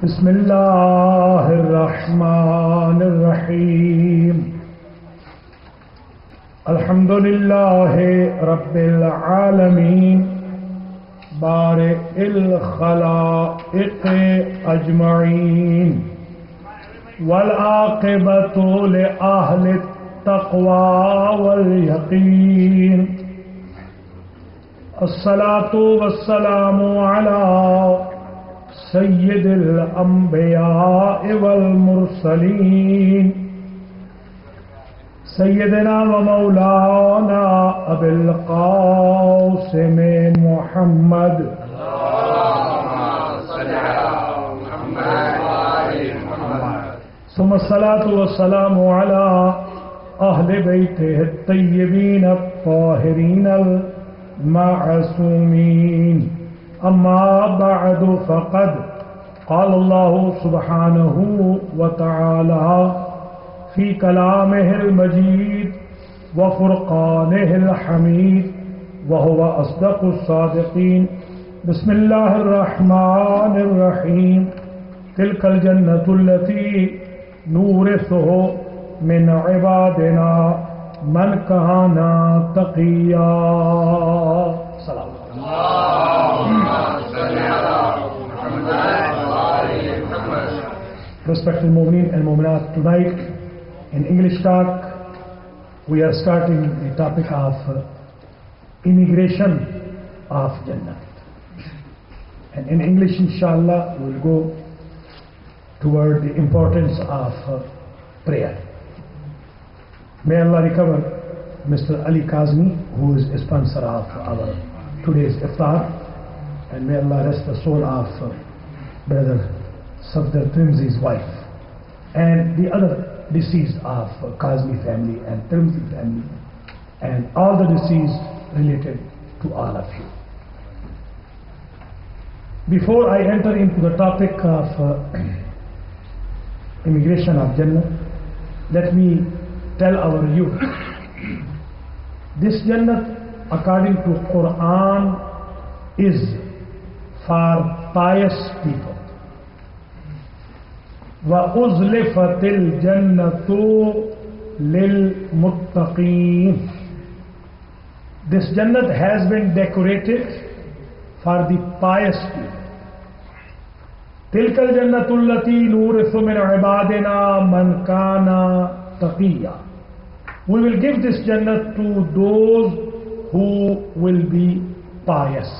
بسم الله الرحمن الرحيم الحمد لله رب العالمين بارئ الخلائق أجمعين والعاقبة لأهل التقوى واليقين الصلاة والسلام على سيد الأنبياء والمرسلين سيدنا ومولانا أبي القاسم محمد ثم الصلاة والسلام على أهل بيته الطيبين الطاهرين المعصومين أما بعد فقد قال الله سبحانه وتعالى في كلامه المجيد وفرقانه الحميد وهو أصدق الصادقين بسم الله الرحمن الرحيم تلك الجنة التي نورثه من عبادنا من كان تقيا سلام Respected Mu'mineen and Mu'minat, tonight in English talk we are starting the topic of immigration of Jannah. And in English, inshallah, we will go toward the importance of prayer. May Allah recover Mr. Ali Kazmi, who is a sponsor of our today's iftar, and may Allah rest the soul of Brother Safdar Trimzi's wife and the other deceased of Kazmi family and Trimzi family and all the deceased related to all of you. Before I enter into the topic of immigration of Jannah, let me tell our youth, this Jannah according to Quran is for pious people. وَأُزْلِفَتِ الْجَنَّةُ لِلْمُتَّقِينَ. This Jannat has been decorated for the pious people. تِلْكَ الْجَنَّةُ الَّتِي نُورِثُ مِنْ عِبَادِنَا مَنْ كَانَ تَقِيًّا. We will give this Jannat to those who will be pious.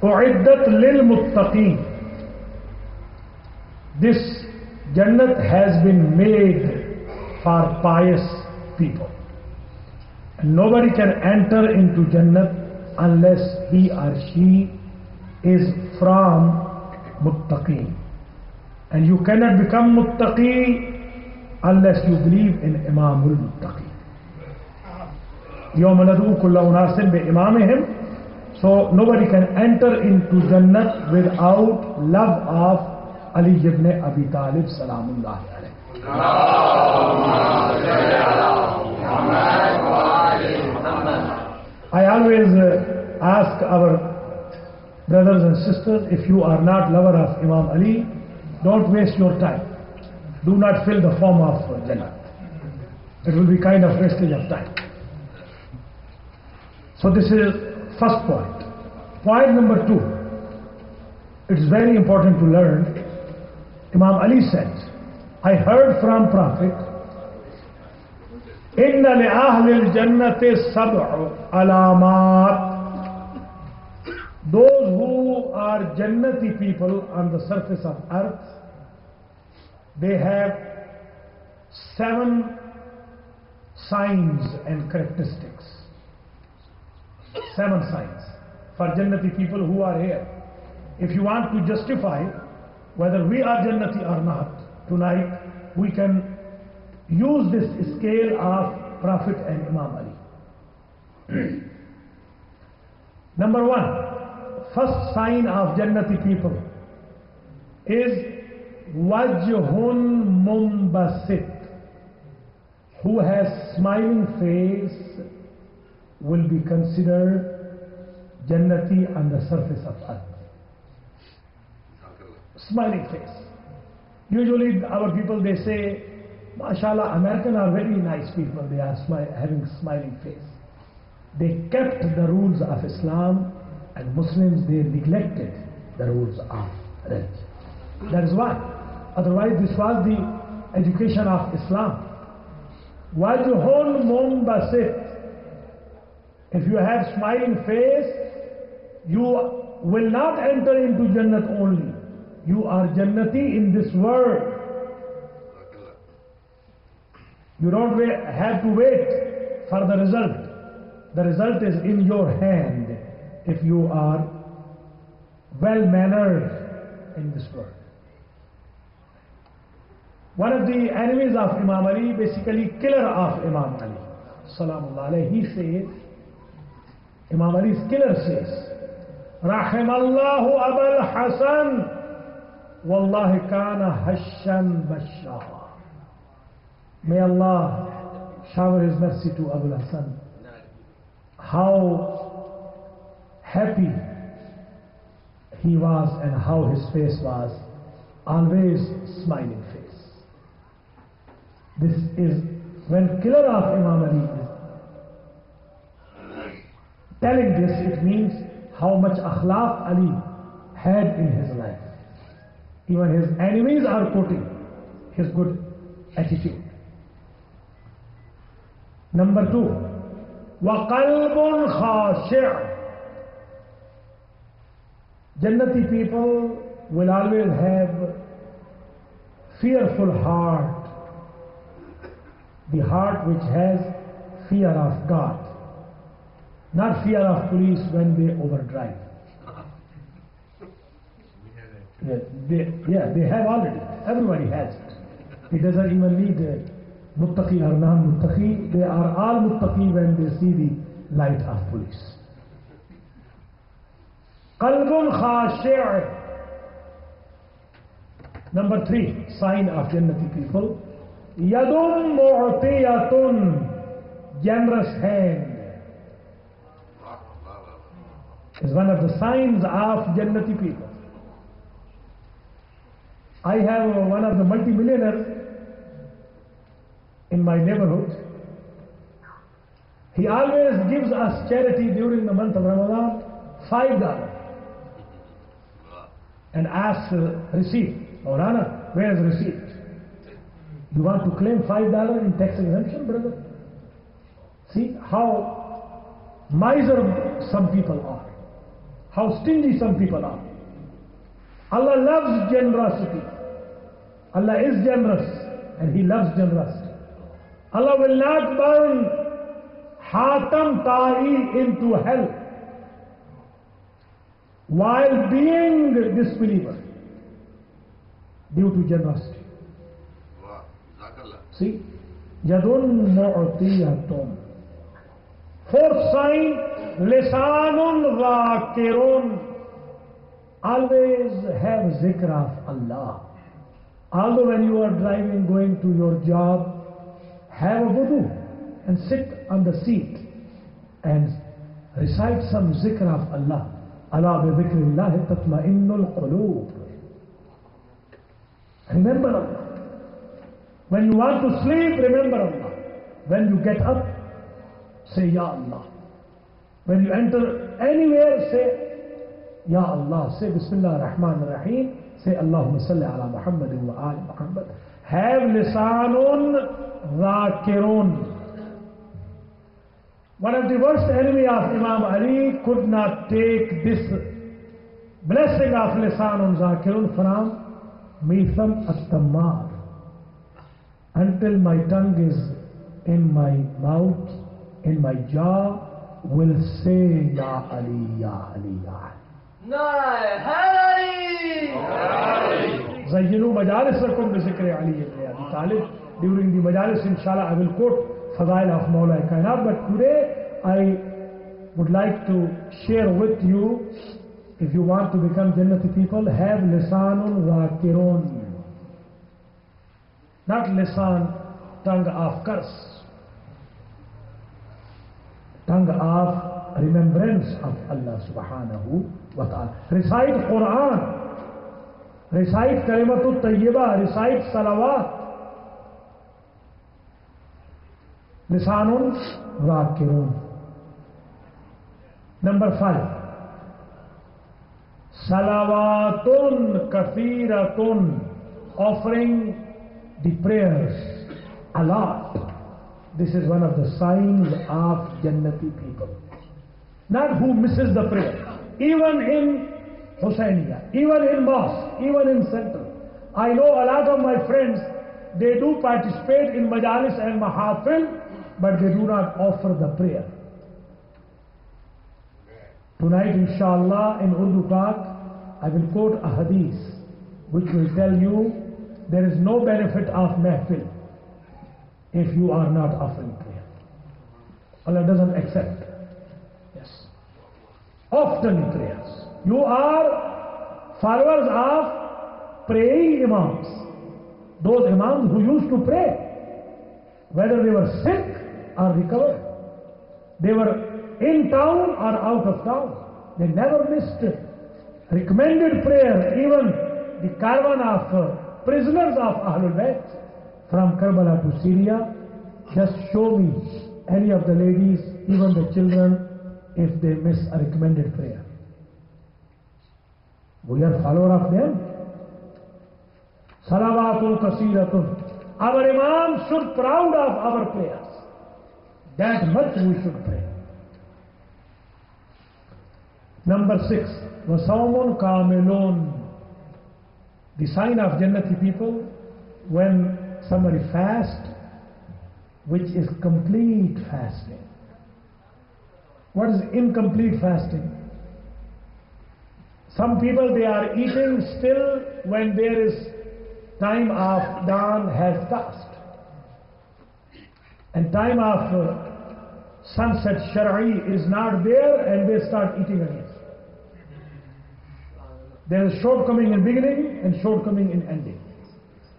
أُعِدَّتْ لِلْمُتَّقِينَ. This Jannat has been made for pious people. And nobody can enter into Jannat unless he or she is from Muttaqeen. And you cannot become Muttaqi unless you believe in Imamul Muttaqeen. يَوْمَ نَدْعُو كُلَّ أُنَاسٍ بِإِمَامِهِمْ. So nobody can enter into Jannat without love of Ali ibn Abi Talib Salamullah alayhi. I always ask our brothers and sisters, if you are not lover of Imam Ali, don't waste your time. Do not fill the form of Jannah. It will be kind of wastage of time. So this is first point. Point number 2. It is very important to learn. Imam Ali said, I heard from Prophet, إِنَّ لِأَهْلِ الْجَنَّةِ سَبْعُ عَلَامَاتٍ. Those who are Jannati people on the surface of earth, they have 7 signs and characteristics. 7 signs for Jannati people who are here. If you want to justify whether we are Jannati or not, tonight we can use this scale of Prophet and Imam Ali. Number 1, first sign of Jannati people is Wajhun Mumbasit. Who has smiling face will be considered Jannati on the surface of earth. smiling face. Usually our people, they say, MashaAllah, Americans are very nice people, they are having smiling face. They kept the rules of Islam, and Muslims, they neglected the rules of religion. That is why. Otherwise, this was the education of Islam. Wajhun mumbasit. If you have smiling face, you will not enter into Jannat only. You are Jannati in this world. You don't have to wait for the result. The result is in your hand if you are well-mannered in this world. One of the enemies of Imam Ali, basically killer of Imam Ali, Salamullah alayhi, he says, Imam Ali's killer says, Rahimallahu Abul Hasan, Wallahi kana hashan bashara. May Allah shower His mercy to Abul Hasan. How happy he was and how his face was, always smiling face. This is when killer of Imam Ali is telling this, it means how much akhlaq Ali had in his life. Even his enemies are quoting his good attitude. Number 2, وَقَلْبٌ خَاشِعٌ. Jannati people will always have fearful heart. The heart which has fear of God, not fear of police when they overdrive. They have already. Everybody has it. It doesn't even need muttaqi or non-muttaqi. They are all muttaqi when they see the light of police. Qalbun khashi'ah. Number 3, sign of Jannati people. Yadum mu'tiyatun, generous hand, is one of the signs of Jannati people. I have one of the multimillionaires in my neighborhood. He always gives us charity during the month of Ramadan, $5, and asks receipt. Maulana, where is the receipt? You want to claim $5 in tax exemption, brother? See how miser some people are, how stingy some people are. Allah loves generosity. Allah is generous and He loves generosity. Allah will not burn Hatam Ta'i into hell while being a disbeliever due to generosity. See, Yadun mu'tiyatun. 4th sign, Lisanun Zakirun. Always have zikr of Allah. Although when you are driving, going to your job, have a wudu and sit on the seat and recite some zikr of Allah. Allah bi dhikrillahi tatma'innul quloob. Remember Allah. When you want to sleep, remember Allah. When you get up, say Ya Allah. When you enter anywhere, say Ya Allah. Say Bismillah ar-Rahman ar-Rahim. Say Allahumma salli ala Muhammadin wa ali Muhammad. Have lisanun zakirun. One of the worst enemy of Imam Ali could not take this blessing of lisanun zakirun from Mitham at-Tammar. Until my tongue is in my mouth, in my jaw, will say Ya Ali, Ya Ali, Ya Ali. Zayyinu majalisakum bi zikri Ali ibn Abi Talib. During the majalis, inshallah, I will quote Fadail of Maulana Kainat. But today, I would like to share with you, if you want to become Jannati people, have lisanun zakirun. Not lisan, tongue of curse. Tongue of remembrance of Allah subhanahu wa ta'ala. Recite Quran. Recite Kalimatul Tayyibah, recite Salawat. Lisanun Zakirun. Number 5. Salawatun Kathiratun, offering the prayers a lot. This is one of the signs of Jannati people. Not who misses the prayer. Even in Husainiya, even in mosque, even in center. I know a lot of my friends, they do participate in Majlis and Mahafil, but they do not offer the prayer. Tonight, inshallah, in Urdu Talk, I will quote a hadith which will tell you there is no benefit of mahfil if you are not offering prayer. Allah doesn't accept. Yes. Often prayers. You are followers of praying imams. Those imams who used to pray, whether they were sick or recovered, they were in town or out of town. They never missed it. Recommended prayer. Even the caravan of prisoners of Ahlul Bayt from Karbala to Syria, just show me any of the ladies, even the children, if they miss a recommended prayer. We are follower of them. Salawatul Kasiratun. Our Imam should proud of our prayers. That much we should pray. Number 6. Wasawmun Kamilun. The sign of Jannati people, when somebody fasts, which is complete fasting. What is incomplete fasting? Some people, they are eating still when there is time of dawn has passed. And time of sunset Shara'i is not there, and they start eating again. There is shortcoming in beginning and shortcoming in ending.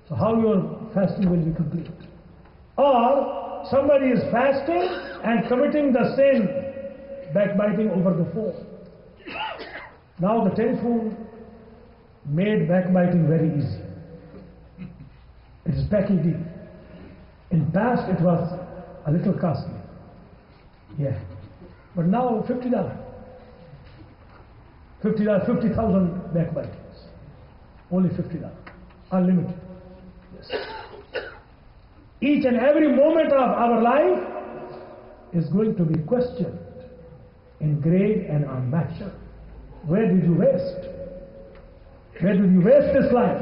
So how your fasting will be complete? Or somebody is fasting and committing the sin, backbiting over the phone. Now the telephone made backbiting very easy. It is packaged deep. In past it was a little costly. Yeah. But now $50. 50,000 backbitings. Only $50. Unlimited. Yes. Each and every moment of our life is going to be questioned in grade and on mahshar. Where did you waste? Where did you waste this life?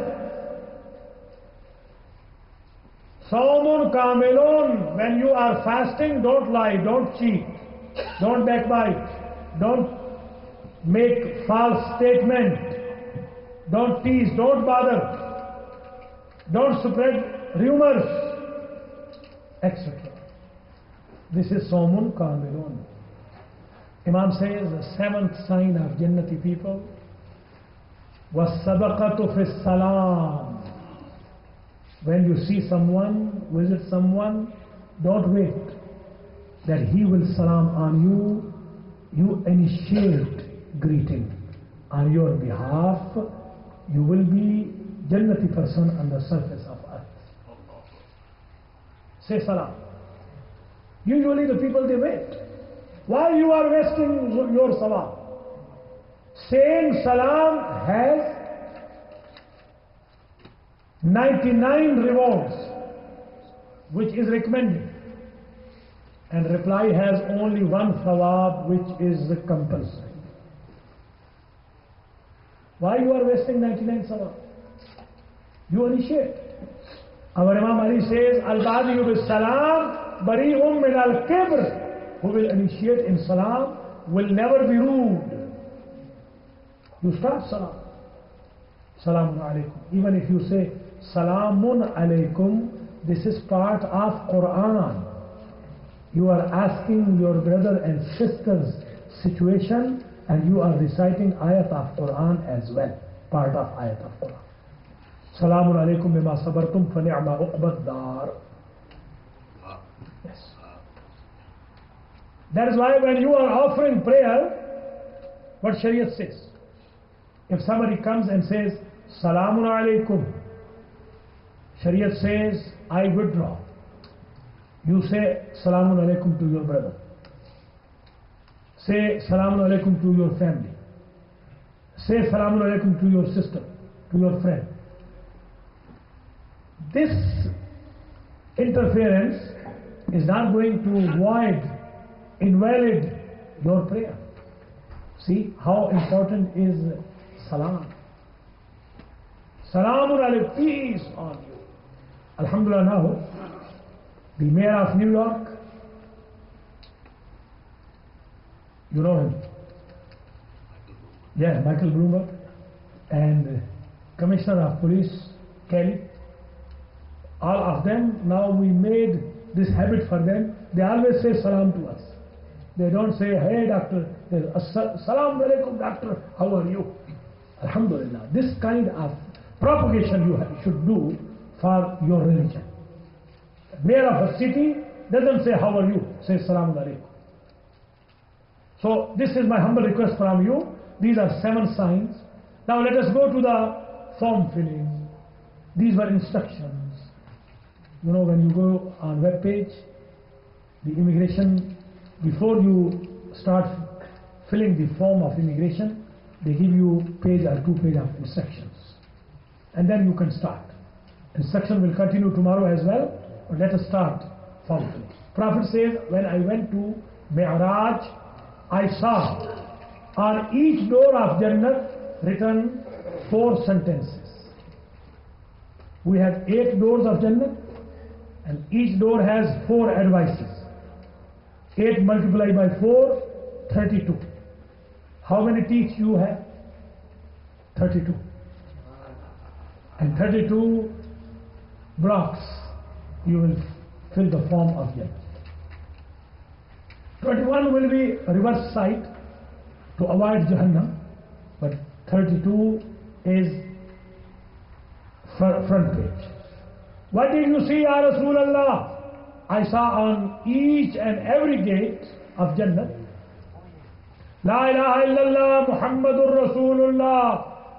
Sawmun kamilun. When you are fasting, don't lie, don't cheat, don't backbite, don't make false statement, don't tease, don't bother, don't spread rumors, etc. This is Sawmun Kamilun. Imam says the 7th sign of Jannati people was Sabaqatu fi salam. When you see someone, visit someone, don't wait that he will salam on you. You initiate greeting on your behalf. You will be Jannati person on the surface of earth. Say salam. Usually the people, they wait. Why you are wasting your salam? Saying salam has 99 rewards, which is recommended, and reply has only one thawab, which is compulsory. Why you are wasting 99 thawab? You initiate. Our Imam Ali says, Al-Badiyu bis salam bari'um min al-kibr. Who will initiate in salam will never be rude. You start salam. Salamun alaykum. Even if you say Salamun alaykum, this is part of Quran. You are asking your brother and sister's situation, and you are reciting ayat of Quran as well. Part of ayat of Quran. Salamun alaykum bima sabartum fa ni'ma uqbad dar. Yes. That is why when you are offering prayer, what Shariat says, if somebody comes and says, Salamun alaikum. Shariat says, I withdraw. You say Salamun alaikum to your brother. Say Salamun alaikum to your family. Say Salamun alaikum to your sister, to your friend. This interference is not going to void, invalid your prayer. See how important is salam. Salamun alaikum, peace on you. Alhamdulillah, now the mayor of New York, you know him? Yeah, Michael Bloomberg, and Commissioner of Police, Kelly, all of them, now we made this habit for them. They always say salam to us. They don't say, hey doctor, salam alaikum doctor, how are you? Alhamdulillah. This kind of propagation you should do for your religion. Mayor of a city doesn't say how are you, say salam alaikum. So this is my humble request from you. These are 7 signs. Now let us go to the form filling. These were instructions. You know, when you go on web page, the immigration, before you start filling the form of immigration, they give you page or 2 pages of instructions. And then you can start. Instruction will continue tomorrow as well, but let us start form filling. Prophet says, when I went to Mi'raj, I saw on each door of Jannat written 4 sentences. We have 8 doors of Jannat, and each door has 4 advices. 8 multiplied by 4, 32. How many teeth you have? 32. And 32 blocks you will fill the form of Jannat. 21 will be reverse side to avoid Jahannam, but 32 is front page. What did you see, Ya Rasulullah? I saw on each and every gate of Jannat, La ilaha illallah Muhammadur Rasulullah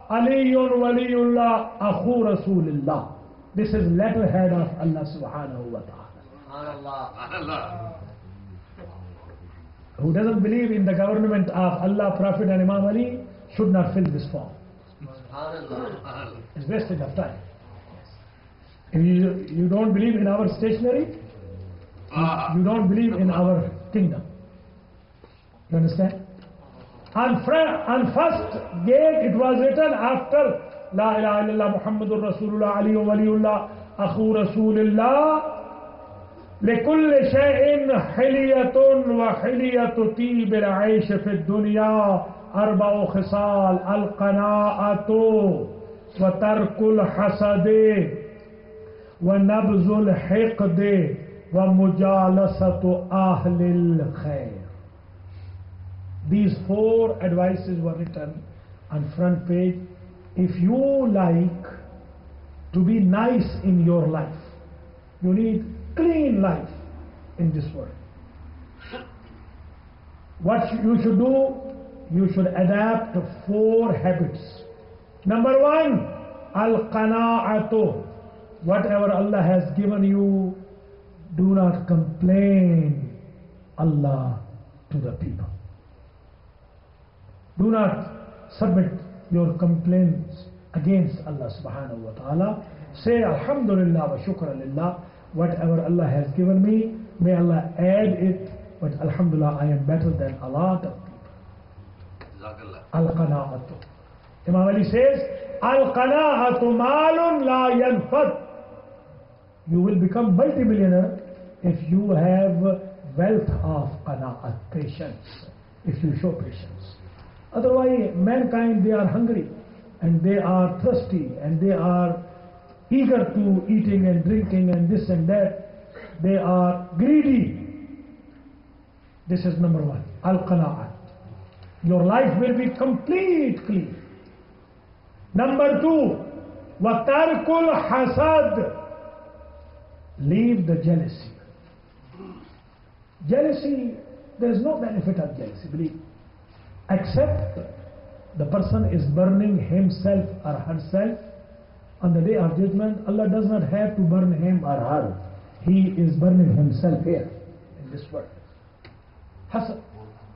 Aliyun Waliyullah Akhu Rasulullah. This is letterhead of Allah subhanahu wa ta'ala. Who doesn't believe in the government of Allah, Prophet and Imam Ali should not fill this form. It's wasted of time. If you don't believe in our stationery, you don't believe in our kingdom. You understand? On first gate it was written after La ilaha illallah Muhammadur Rasulullah Aliyun Waliyullah Akhu Rasulullah لكل شيء حلية وحلية طيب العيش في الدنيا 4 خصال القناعة وترك الحسد ونبذ الحقد ومجالسة أهل الخير. These 4 advices were written on front page. If you like to be nice in your life, you need clean life in this world. What you should do, you should adapt 4 habits. Number 1, al-qana'atu. Whatever Allah has given you, do not complain Allah to the people. Do not submit your complaints against Allah subhanahu wa ta'ala. Say Alhamdulillah wa shukra lillah. Whatever Allah has given me, may Allah add it, but Alhamdulillah, I am better than a lot of people. Al-qana'atu. Imam Ali says, Al-qana'atu malun la yanfad. You will become multimillionaire if you have wealth of qana'at, patience, if you show patience. Otherwise, mankind, they are hungry, and they are thirsty, and they are eager to eating and drinking and this and that. They are greedy. This is number 1, al-qana'at. Your life will be completely. Number 2, wa tarkul hasad. Leave the jealousy. Jealousy, there is no benefit of jealousy, believe. Except the person is burning himself or herself, on the day of judgment, Allah does not have to burn him or her. He is burning himself here, in this world.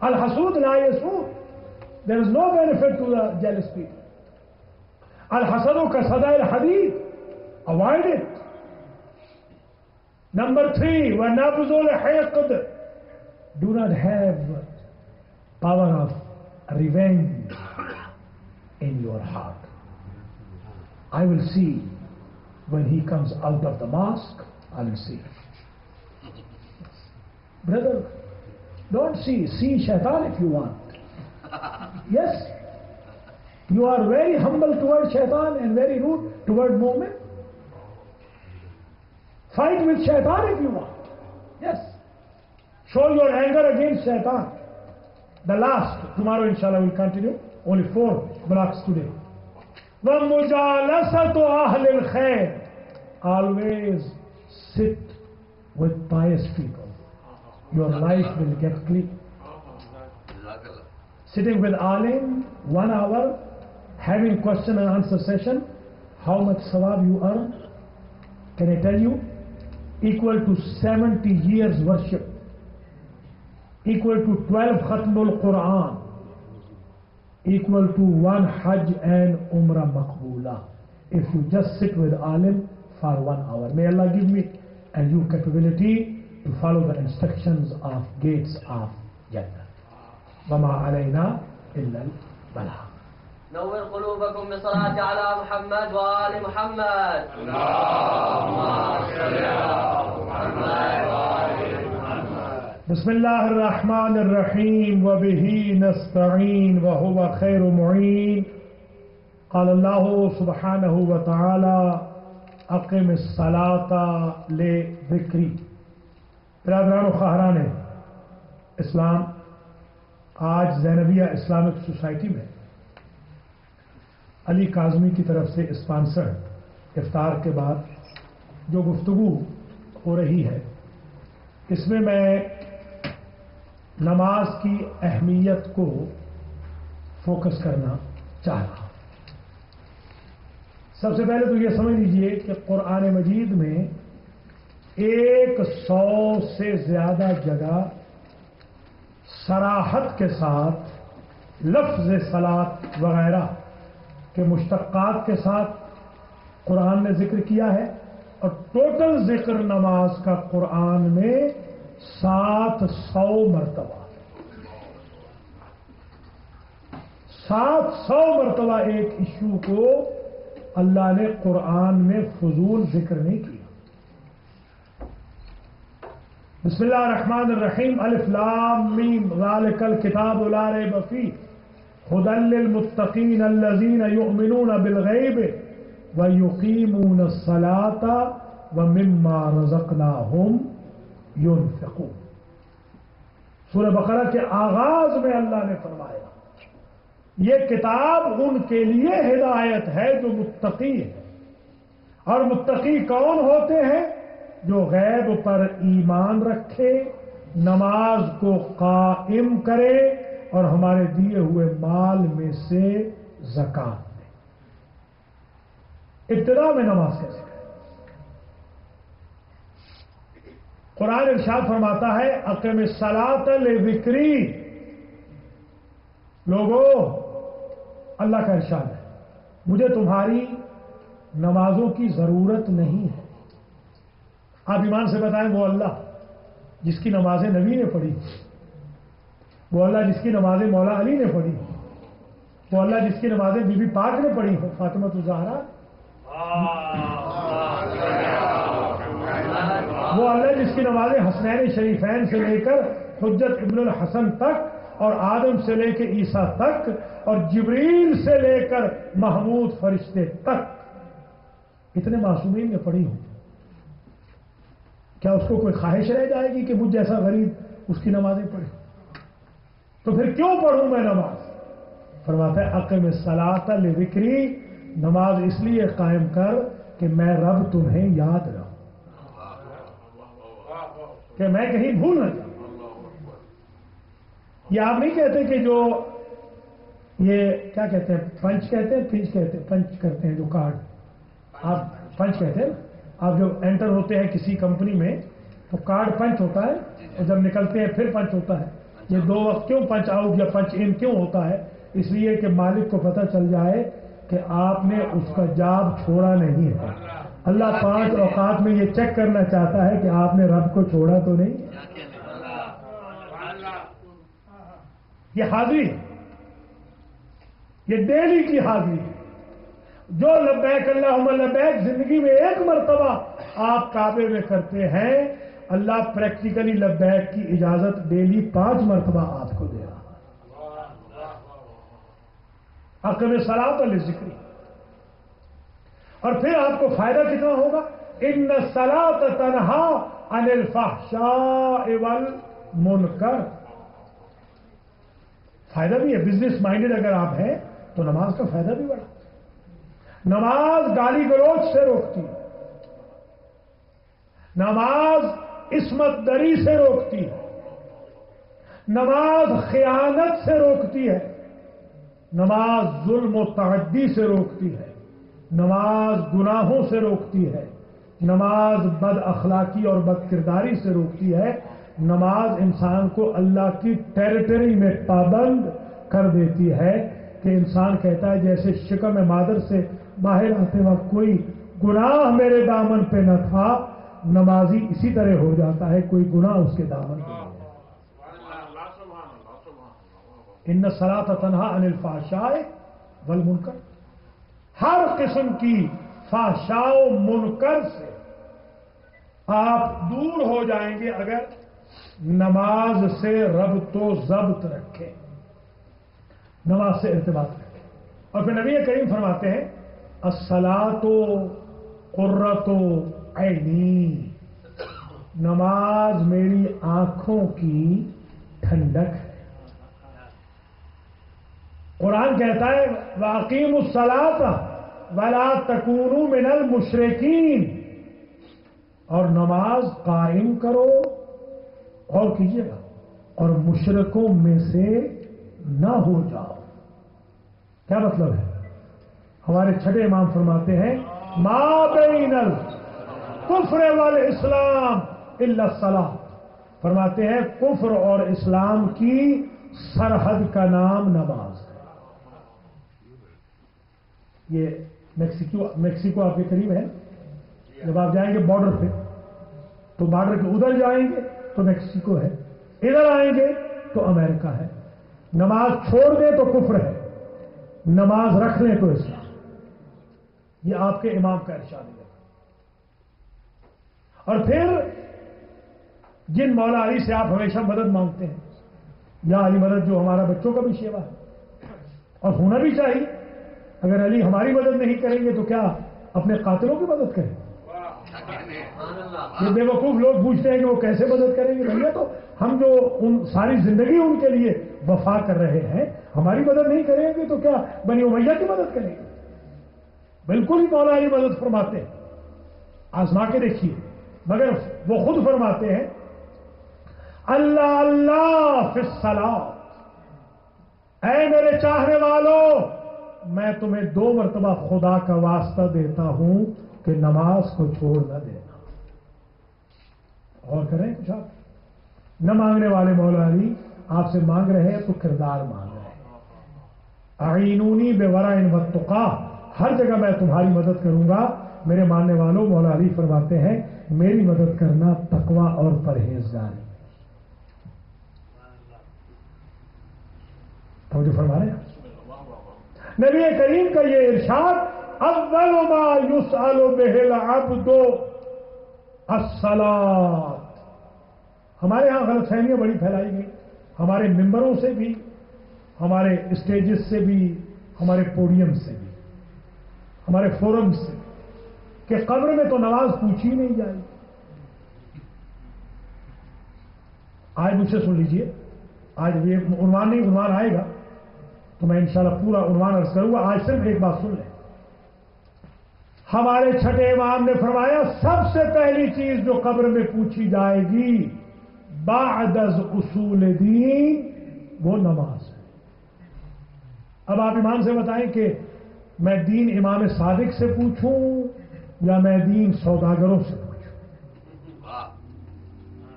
Al-hasud la yasud. There is no benefit to the jealous people. Al-hasadu ka sada al-hadid. Avoid it. Number 3, وَنَبْذُ الْحِقْدِ. Do not have power of revenge in your heart. I will see when he comes out of the mosque, I will see. Brother, don't see shaitan if you want. Yes, you are very humble toward shaitan and very rude toward mu'min. Fight with shaitan if you want. Yes. Show your anger against shaitan. The last, tomorrow inshallah we'll continue. Only 4 blocks today. وَمُجَالَسَةُ أَهْلِ الْخَيْرِ. Always sit with pious people. Your life will get clean. Sitting with alim 1 hour, having question and answer session, how much sawab you earn? Can I tell you? Equal to 70 years worship. Equal to 12 Khatmul Quran. Equal to 1 Hajj and Umrah Maqboola. If you just sit with alim for 1 hour. May Allah give me and you capability to follow the instructions of Gates of Jannat. وَمَا عَلَيْنَا إِلَّا الْبَلَاغُ. نور قلوبكم بالصلاة على محمد وآل محمد. بسم الله الرحمن الرحيم وبه نستعين وهو خير معين. قال الله سبحانه وتعالى أقم الصلاة لذكري. برادران و خواہران اسلام، آج زینبیہ اسلامک سوسائٹی میں علی کاظمی کی طرف سے اسپانسر افطار کے بعد جو گفتگو ہو رہی ہے، اس میں نماز کی اہمیت کو فوکس کرنا چاہ رہا ہوں۔ سب سے پہلے تو یہ سمجھ لیجئے کہ قرآن مجید میں 100 سے زیادہ جگہ صراحت کے ساتھ لفظ صلاۃ وغیرہ کے مشتقات کے ساتھ قرآن نے ذکر کیا ہے، اور ٹوٹل ذکر نماز کا قرآن میں 700 مرتبہ 700 مرتبہ ایک ایشو کو اللہ نے قرآن میں فضول ذکر نہیں کیا۔ بسم اللہ الرحمن الرحیم الف لام میم ذالک الکتاب لا ریب فیہ ھدی للمتقین الذین یؤمنون بالغیب وَيُقِيمُونَ الصَّلَاةَ وَمِمَّا رَزَقْنَاهُمْ يُنْفِقُونَ۔ سورہ بقرہ کے آغاز میں اللہ نے فرمایا یہ کتاب ان کے لیے ہدایت ہے جو متقی ہے۔ اور متقی کون ہوتے ہیں؟ جو غیب پر ایمان رکھے، نماز کو قائم کرے اور ہمارے دیے ہوئے مال میں سے زکات۔ ابتدا میں نماز کیسے کریں؟ قرآن ارشاد فرماتا ہے اقم الصلاۃ لذکری۔ لوگوں، اللہ کا ارشاد ہے مجھے تمہاری نمازوں کی ضرورت نہیں ہے۔ آپ ایمان سے بتائیں وہ اللہ جس کی نمازیں نبی نے پڑھی، وہ اللہ جس کی نمازیں مولا علی نے پڑھی، وہ اللہ جس کی نمازیں بی بی پاک نے پڑھی فاطمہ الزہرا، وہ اللہ جس کی نمازیں حسنین شریفین سے لے کر حجت ابن الحسن تک اور آدم سے لے کے عیسیٰ تک اور جبریل سے لے کر محمود فرشتے تک اتنے معصومین نے پڑھی ہوں، کیا اس کو کوئی خواہش رہ جائے گی کہ مجھ جیسا غریب اس کی نمازیں پڑھے؟ تو پھر کیوں پڑھوں میں نماز؟ فرماتا ہے اقم الصلاۃ لذکری، نماز اس لیے قائم کر کہ میں رب تمہیں یاد رہوں، کہ میں کہیں بھول نہ جاؤں۔ یہ آپ نہیں کہتے کہ جو یہ کیا کہتے ہیں، پنچ کہتے ہیں، پنچ کہتے ہیں، پنچ کرتے ہیں جو کارڈ، آپ پنچ کہتے ہیں، آپ جو انٹر ہوتے ہیں کسی کمپنی میں تو کارڈ پنچ ہوتا ہے، اور جب نکلتے ہیں پھر پنچ ہوتا ہے. یہ دو وقت کیوں پنچ آؤٹ یا پنچ ان کیوں ہوتا ہے؟ اس لیے کہ مالک کو پتہ چل جائے کہ آپ نے اس کا جاب چھوڑا نہیں ہے. اللہ 5 اوقات میں یہ چیک کرنا چاہتا ہے کہ آپ نے رب کو چھوڑا تو نہیں. یہ حاضری، یہ ڈیلی کی حاضری ہے. جو لبیک اللہم لبیک زندگی میں ایک مرتبہ آپ کعبے میں کرتے ہیں، اللہ پریکٹیکلی لبیک کی اجازت ڈیلی 5 مرتبہ آپ کو دے رہا ہے. اقم الصلاۃ للذکر. اور پھر آپ کو فائدہ کتنا ہوگا؟ ان الصلاۃ تنہا عن الفحشاء والمنکر. فائدہ بھی ہے. بزنس مائنڈڈ اگر آپ ہیں تو نماز کا فائدہ بھی بڑا. نماز گالی گلوچ سے روکتی ہے، نماز عصمت دری سے روکتی ہے، نماز خیانت سے روکتی ہے، نماز ظلم و تعدی سے روکتی ہے، نماز گناہوں سے روکتی ہے، نماز بد اخلاقی اور بد کرداری سے روکتی ہے. نماز انسان کو اللہ کی ٹیریٹری میں پابند کر دیتی ہے کہ انسان کہتا ہے جیسے شکم مادر سے باہر آتے وقت کوئی گناہ میرے دامن پہ نہ تھا، نمازی اسی طرح ہو جاتا ہے، کوئی گناہ اس کے دامن پہ نہیں ہے. ان الصلاۃ تنہا عن الفحشاء والمنکر. ہر قسم کی فحشاء و منکر سے آپ دور ہو جائیں گے اگر نماز سے ربط و ضبط رکھیں، نماز سے ارتباط رکھیں. اور پھر نبی کریم فرماتے ہیں الصلاۃ قرۃ عینی. نماز میری آنکھوں کی ٹھنڈک ہے. قرآن کہتا ہے وَأَقِیمُوا الصَّلَاةَ وَلَا تَکُونُوا مِنَ الْمُشْرِکِینَ. اور نماز قائم کرو اور کیجیے گا اور مشرکوں میں سے نہ ہو جاؤ. کیا مطلب ہے؟ ہمارے چھٹے امام فرماتے ہیں ما بین الکفر والاسلام الا الصلاۃ. فرماتے ہیں کفر اور اسلام کی سرحد کا نام نماز ہے. یہ میکسیکو آپ کے قریب ہے. جب آپ جائیں گے بارڈر پہ تو بارڈر کے ادھر جائیں گے تو میکسیکو ہے، ادھر آئیں گے تو امریکہ ہے. نماز چھوڑ دیں تو کفر ہے، نماز رکھ لیں تو اسلام. یہ آپ کے امام کا ارشاد ہے. اور پھر جن مولا علی سے آپ ہمیشہ مدد مانگتے ہیں، یا علی مدد جو ہمارا بچوں کا بھی شیوا ہے اور ہونا بھی چاہیے. اگر علی ہماری مدد نہیں کریں گے تو کیا اپنے قاتلوں کی مدد کریں؟ یہ بے وقوف لوگ پوچھتے ہیں کہ وہ کیسے مدد کریں گے. بھیا تو ہم جو ان ساری زندگی ان کے لیے وفا کر رہے ہیں، ہماری مدد نہیں کریں گے تو کیا بنی امیہ کی مدد کریں گے؟ بالکل ہی مولا علی مدد فرماتے ہیں. آزما کے دیکھیے. مگر وہ خود فرماتے ہیں اللہ اللہ فی الصلاۃ. اے میرے چاہنے والوں، میں تمہیں 2 مرتبہ خدا کا واسطہ دیتا ہوں کہ نماز کو چھوڑ نہ دینا. اور کریں کچھ آپ نہ مانگنے والے مولا علی آپ سے مانگ رہے ہیں تو کردار مانگ رہے ہیں. اعینونی بورع واتقا. ہر جگہ میں تمہاری مدد کروں گا. میرے ماننے والوں، مولا علی فرماتے ہیں میری مدد کرنا تقوی اور پرہیزگاری. تو جو فرما رہے ہیں نبی کریم کا یہ ارشاد اول ما یسأل بہ العبد الصلاۃ. ہمارے ہاں غلط فہمیاں بڑی پھیلائی گئی، ہمارے ممبروں سے بھی، ہمارے اسٹیجز سے بھی، ہمارے پوڈیم سے بھی، ہمارے فورم سے، کہ قبر میں تو نماز پوچھی نہیں جائے. آج مجھ سے سن لیجئے. آج یہ عنوان نہیں، عنوان آئے گا تو میں انشاءاللہ پورا عنوان عرض کروں گا. آج صرف ایک بات سن لیں. ہمارے چھٹے امام نے فرمایا سب سے پہلی چیز جو قبر میں پوچھی جائے گی بعد از اصول دین وہ نماز ہے. اب آپ امام سے بتائیں کہ میں دین امام صادق سے پوچھوں یا میں دین سوداگروں سے پوچھوں؟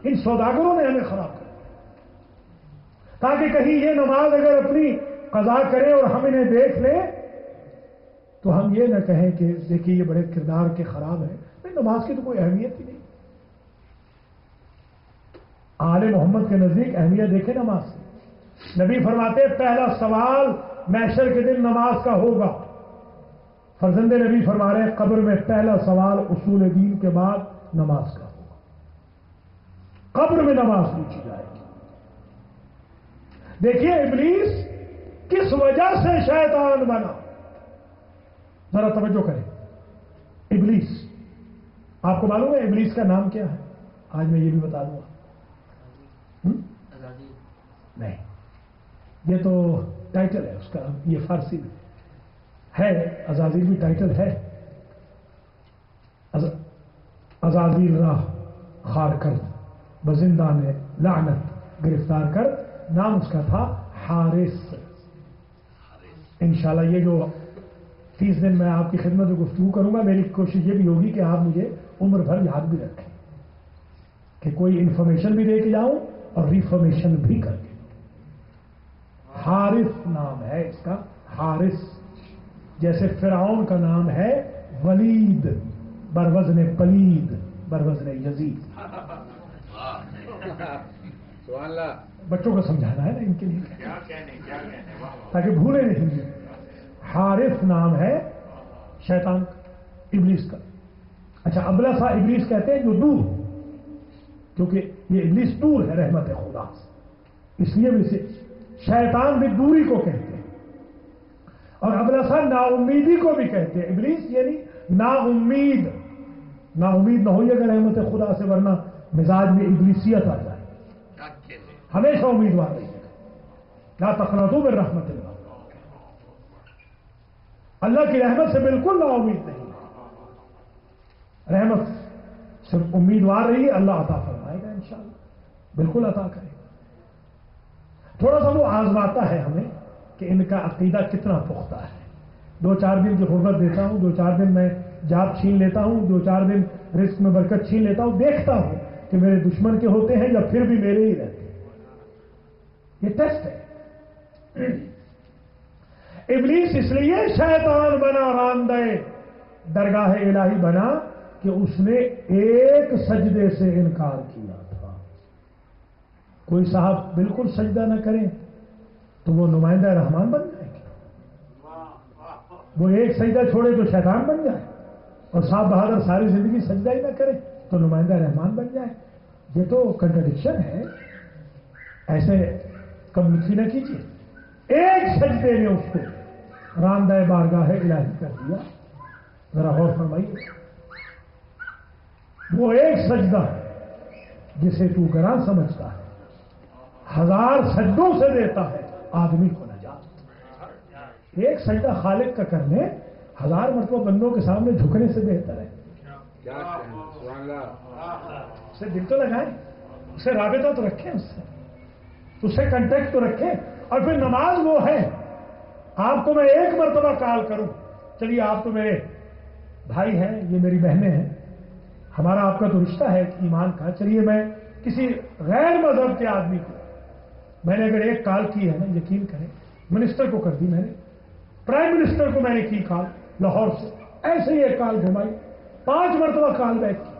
ان سوداگروں نے ہمیں خراب کر دیا، تاکہ کہیں یہ نماز اگر اپنی قضا کرے اور ہم انہیں دیکھ لیں تو ہم یہ نہ کہیں کہ دیکھیے یہ بڑے کردار کے خراب ہیں۔ نماز کی تو کوئی اہمیت ہی نہیں۔ آل محمد کے نزدیک اہمیت دیکھیں نماز کی۔ نبی فرماتے پہلا سوال محشر کے دن نماز کا ہوگا۔ فرزند نبی فرما رہے ہیں قبر میں پہلا سوال اصول دین کے بعد نماز کا ہوگا۔ قبر میں نماز پوچھی جائے گی۔ دیکھیے ابلیس کس وجہ سے شیطان بنا، ذرا توجہ کریں۔ ابلیس، آپ کو معلوم ہے ابلیس کا نام کیا ہے؟ آج میں یہ بھی بتا دوں گا۔ نہیں، یہ تو ٹائٹل ہے اس کا، یہ فارسی میں ہے، عزازیل بھی ٹائٹل ہے۔ عزازیل راہ خار کر بزندان لعنت گرفتار کر، نام اس کا تھا حارث۔ انشاءاللہ یہ جو 30 دن میں آپ کی خدمت میں گفتگو کروں گا، میری کوشش یہ بھی ہوگی کہ آپ مجھے عمر بھر یاد بھی رکھیں، کہ کوئی انفارمیشن بھی دے کے جاؤں اور ریفارمیشن بھی کر کے۔ حارث نام ہے اس کا، حارث، جیسے فرعون کا نام ہے ولید بروزن پلید بروزن یزید۔ سبحان اللہ۔ بچوں کو سمجھانا ہے نا ان کے لیے، تاکہ بھولے نہیں۔ حارث نام ہے شیطان ابلیس کا۔ اچھا، ابلسا ابلیس کہتے ہیں جو دور، کیونکہ یہ ابلیس دور ہے رحمت خدا سے، اس لیے بھی سے شیطان بھی دوری کو کہتے ہیں، اور ابلسا نا امیدی کو بھی کہتے ہیں۔ ابلیس یعنی نا امید، نا امید نہ ہوئیے گا رحمت خدا سے، ورنہ مزاج میں ابلیسیت آ جائے۔ ہمیشہ امیدوار رہیے گا، لا تقنطوا من رحمت اللہ، اللہ کی رحمت سے بالکل نا امید نہیں، رحمت صرف امیدوار رہیے، اللہ عطا فرمائے گا انشاءاللہ، بالکل عطا کرے گا۔ تھوڑا سا وہ آزماتا ہے ہمیں کہ ان کا عقیدہ کتنا پختہ ہے۔ 2-4 دن کی غربت دیتا ہوں، 2-4 دن میں جاب چھین لیتا ہوں، 2-4 دن رزق میں برکت چھین لیتا ہوں، دیکھتا ہوں کہ میرے دشمن کے ہوتے ہیں یا پھر بھی میرے ہی رہتے ہیں۔ یہ ٹیسٹ ہے۔ ابلیس اس لیے شیطان بنا، راندہ درگاہ الہی بنا کہ اس نے ایک سجدے سے انکار کیا تھا۔ کوئی صاحب بالکل سجدہ نہ کریں تو وہ نمائندہ رحمان بن جائے گا، وہ ایک سجدہ چھوڑے تو شیطان بن جائے، اور صاحب بہادر ساری زندگی سجدہ ہی نہ کرے تو نمائندہ رحمان بن جائے۔ یہ تو کنٹرڈکشن ہے، ایسے کم لطفی نہ کیجیے۔ ایک سجدے نے اس کو راندہ بارگاہ الہی کر دیا۔ ذرا غور فرمائیے، وہ ایک سجدہ جسے تو گراں سمجھتا ہے 1000 سجدوں سے دیتا ہے آدمی کو نجات۔ ایک سجدہ خالق کا کرنے 1000 مرتبہ بندوں کے سامنے جھکنے سے بہتر ہے۔ اسے دل تو لگائیں، اسے رابطہ تو رکھیں، اس سے کنٹیکٹ تو رکھیں۔ اور پھر نماز وہ ہے، آپ کو میں ایک مرتبہ کال کروں، چلیے آپ تو میرے بھائی ہیں، یہ میری بہنیں ہیں، ہمارا آپ کا تو رشتہ ہے ایمان کا، چلیے میں کسی غیر مذہب کے آدمی کو میں نے اگر ایک کال کی ہے نا، یقین کریں، منسٹر کو کر دی میں نے، پرائم منسٹر کو میں نے کی کال لاہور سے، ایسے ہی ایک کال گھمائی، 5 مرتبہ کال بیک کی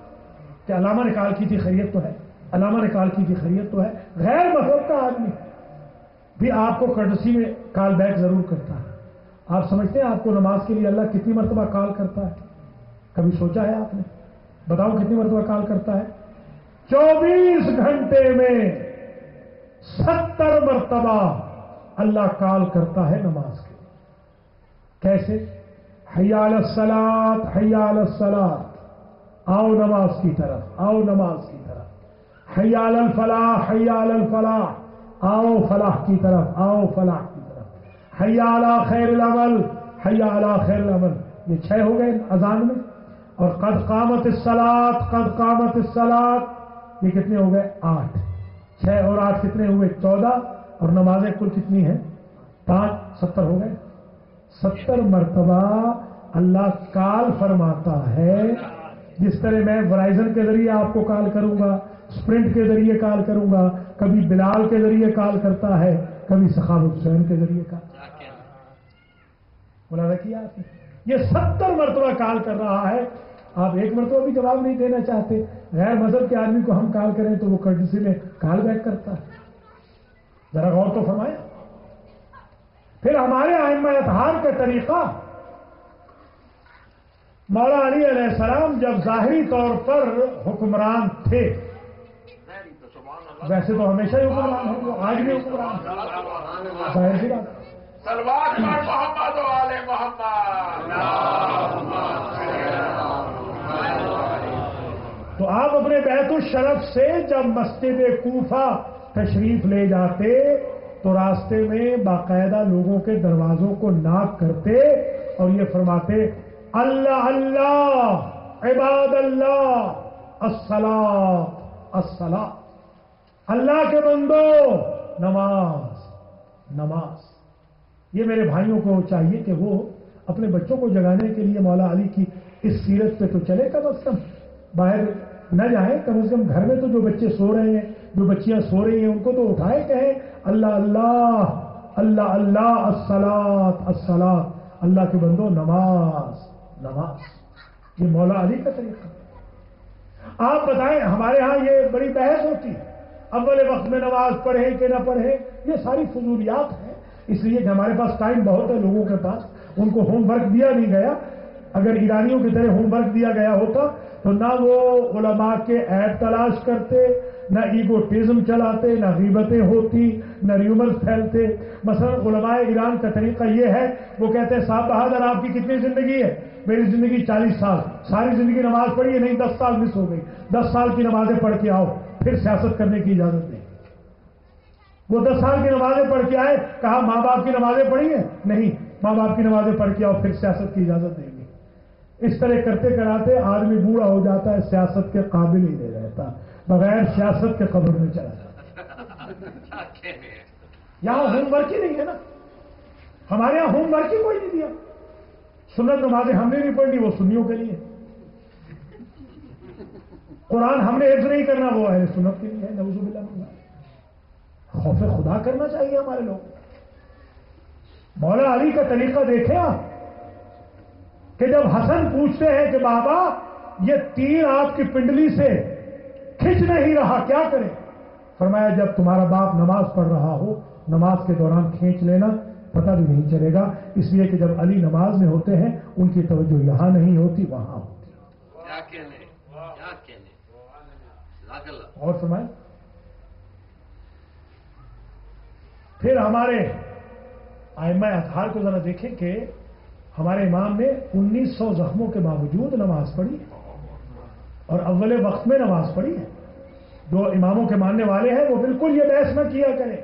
کہ علامہ نے کال کی تھی، خیریت تو ہے، علامہ نے کال کی تھی، خیریت تو ہے۔ غیر مذہب کا آدمی بھی آپ کو کرٹسی میں کال بیک ضرور کرتا ہے۔ آپ سمجھتے ہیں آپ کو نماز کے لیے اللہ کتنی مرتبہ کال کرتا ہے؟ کبھی سوچا ہے آپ نے؟ بتاؤ کتنی مرتبہ کال کرتا ہے؟ 24 گھنٹے میں 70 مرتبہ اللہ کال کرتا ہے نماز کے لیے۔ کیسے؟ حی علی الصلاۃ، حی علی الصلاۃ، آؤ نماز کی طرف، آؤ نماز کی طرف، حی علی الفلاح، حی علی الفلاح، آؤ فلاح کی طرف، آؤ فلاح کی طرف، حی علی خیر العمل، حی علی خیر العمل۔ یہ 6 ہو گئے اذان میں، اور قد قامت الصلاۃ، قد قامت الصلاۃ، یہ کتنے ہو گئے؟ 8۔ 6 اور 8 کتنے ہوئے؟ 14، اور نمازیں کل کتنی ہیں؟ 5 70 ہو گئے. 70 مرتبہ اللہ کال فرماتا ہے. جس طرح میں ورائزن کے ذریعے آپ کو کال کروں گا، اسپرنٹ کے ذریعے کال کروں گا، کبھی بلال کے ذریعے کال کرتا ہے، کبھی سخاوت حسین کے ذریعے کال. ملاحظہ کیا آپ نے؟ یہ 70 مرتبہ کال کر رہا ہے. آپ ایک مرتبہ بھی جواب نہیں دینا چاہتے. غیر مذہب کے آدمی کو ہم کال کریں تو وہ کرٹسی میں کال بیک کرتا ہے. ذرا غور تو فرمائیں. پھر ہمارے ائمہ اطہار کا طریقہ، مولا علی علیہ السلام جب ظاہری طور پر حکمران تھے، ویسے تو ہمیشہ ہی حکمران ہیں، وہ آج بھی حکمران ہیں، ظاہر سی بات. صلوات پر محمد و آل محمد. تو آپ اپنے بیت الشرف سے جب مسجد کوفہ تشریف لے جاتے تو راستے میں باقاعدہ لوگوں کے دروازوں کو ناک کرتے اور یہ فرماتے اللہ اللہ عباد اللہ الصلاۃ الصلاۃ، اللہ کے بندو نماز نماز. یہ میرے بھائیوں کو چاہیے کہ وہ اپنے بچوں کو جگانے کے لیے مولا علی کی اس سیرت پہ تو چلے، کم از کم باہر نہ جائیں، کم از کم گھر میں تو جو بچے سو رہے ہیں، جو بچیاں سو رہی ہیں، ان کو تو اٹھائے کہیں اللہ اللہ اللہ اللہ الصلاۃ الصلاۃ، اللہ کے بندو نماز نماز. یہ مولا علی کا طریقہ. آپ بتائیں، ہمارے ہاں یہ بڑی بحث ہوتی ہے اول وقت میں نماز پڑھیں کہ نہ پڑھیں. یہ ساری فضولیات ہیں، اس لیے کہ ہمارے پاس ٹائم بہت ہے لوگوں کے پاس، ان کو ہوم ورک دیا نہیں گیا. اگر ایرانیوں کی طرح ہوم ورک دیا گیا ہوتا تو نہ وہ علماء کے عیب تلاش کرتے، نہ ایگوٹزم چلاتے، نہ غیبتیں ہوتی، نہ ریومرز پھیلتے. مثلا علماء ایران کا طریقہ یہ ہے، وہ کہتے ہیں صاحب بہادر آپ کی کتنی زندگی ہے؟ میری زندگی 40 سال. ساری زندگی نماز پڑھی ہے؟ نہیں، 10 سال مس ہو گئی. 10 سال کی نمازیں پڑھ کے آؤ، پھر سیاست کرنے کی اجازت دیں. وہ 10 سال کی نمازیں پڑھ کے آئے، کہا ماں باپ کی نمازیں پڑھی ہیں؟ نہیں، ماں باپ کی نمازیں پڑھ کے آؤ، پھر سیاست کی اجازت دیں گے. اس طرح کرتے کراتے آدمی بوڑھا ہو جاتا ہے، سیاست کے قابل ہی نہیں رہتا، بغیر سیاست کے قبر میں چلا جاتا. یہاں ہوم ورک ہی نہیں ہے نا. ہمارے یہاں ہوم ورک ہی کوئی نہیں دیا. سنت نمازیں ہم نے نہیں پڑھنی، وہ سنیوں کے لیے. قرآن ہم نے حفظ نہیں کرنا، وہ اہل سنت کے لیے ہے. نعوذ باللہ من ذالک. خوف خدا کرنا چاہیے ہمارے لوگ. مولا علی کا طریقہ دیکھیں آپ، کہ جب حسن پوچھتے ہیں کہ بابا یہ تیر آپ کی پنڈلی سے کھنچ نہیں رہا، کیا کریں؟ فرمایا جب تمہارا باپ نماز پڑھ رہا ہو، نماز کے دوران کھینچ لینا، پتہ بھی نہیں چلے گا. اس لیے کہ جب علی نماز میں ہوتے ہیں ان کی توجہ یہاں نہیں ہوتی، وہاں ہوتی. اور فرمائیں. پھر ہمارے ائمہ اطہار کو ذرا دیکھیں کہ ہمارے امام نے 1900 زخموں کے باوجود نماز پڑھی اور اول وقت میں نماز پڑھی ہے. جو اماموں کے ماننے والے ہیں وہ بالکل یہ بحث نہ کیا کریں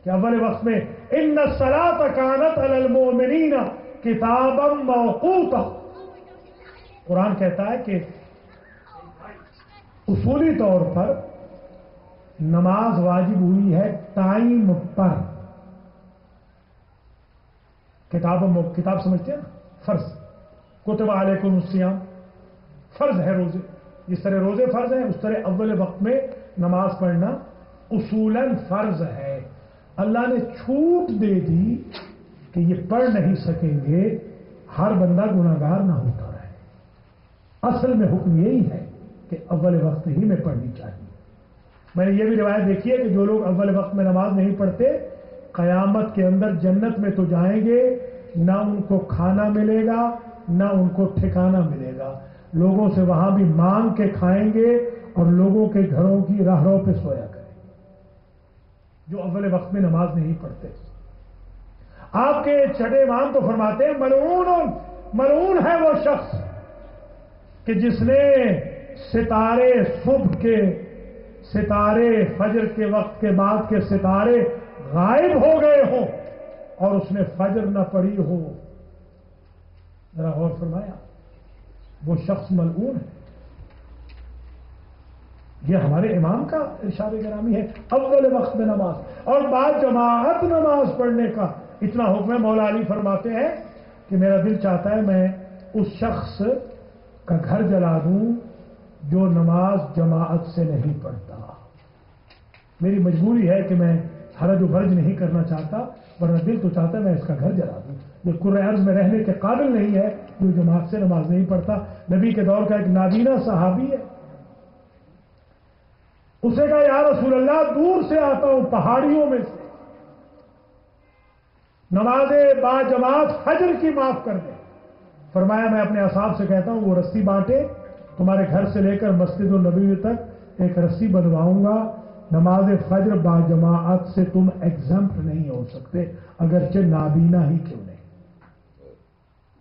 کہ اول وقت میں ان الصلاۃ کانت علی المؤمنین کتابا موقوتا. قرآن کہتا ہے کہ اصولی طور پر نماز واجب ہوئی ہے ٹائم پر. کتاب سمجھتے ہیں نا، فرض. کتب علیکم الصیام، فرض ہے روزے. جس طرح روزے فرض ہیں اس طرح اول وقت میں نماز پڑھنا اصولاً فرض ہے. اللہ نے چھوٹ دے دی کہ یہ پڑھ نہیں سکیں گے، ہر بندہ گناہگار نہ ہوتا رہے. اصل میں حکم یہی ہے کہ اول وقت ہی میں پڑھنی چاہیے. میں نے یہ بھی روایت دیکھی ہے کہ جو لوگ اول وقت میں نماز نہیں پڑھتے قیامت کے اندر جنت میں تو جائیں گے، نہ ان کو کھانا ملے گا نہ ان کو ٹھکانہ ملے گا. لوگوں سے وہاں بھی مانگ کے کھائیں گے اور لوگوں کے گھروں کی راہروں پہ سویا کریں جو اول وقت میں نماز نہیں پڑھتے. آپ کے چھٹے امام تو فرماتے ہیں ملعون ملعون ہے وہ شخص کہ جس نے ستارے صبح کے، ستارے فجر کے وقت کے بعد کے ستارے غائب ہو گئے ہوں اور اس نے فجر نہ پڑھی ہو. ذرا غور فرمایا، وہ شخص ملعون ہے. یہ ہمارے امام کا ارشاد گرامی ہے. اول وقت میں نماز اور بعد جماعت نماز پڑھنے کا اتنا حکم ہے. مولا علی فرماتے ہیں کہ میرا دل چاہتا ہے میں اس شخص کا گھر جلا دوں جو نماز جماعت سے نہیں پڑھتا. میری مجبوری ہے کہ میں حرج و برج نہیں کرنا چاہتا، ورنہ دل تو چاہتا ہے میں اس کا گھر جلا دوں. یہ کرۂ ارض میں رہنے کے قابل نہیں ہے جو جماعت سے نماز نہیں پڑھتا. نبی کے دور کا ایک نابینا صحابی ہے، اسے کہا یا رسول اللہ دور سے آتا ہوں پہاڑیوں میں سے، نماز با جماعت فجر کی معاف کر دے. فرمایا میں اپنے اصحاب سے کہتا ہوں وہ رسی بانٹے، تمہارے گھر سے لے کر مسجد النبوی تک ایک رسی بنواؤں گا. نماز فجر با جماعت سے تم ایگزمپٹ نہیں ہو سکتے اگرچہ نابینا ہی کیوں نہیں.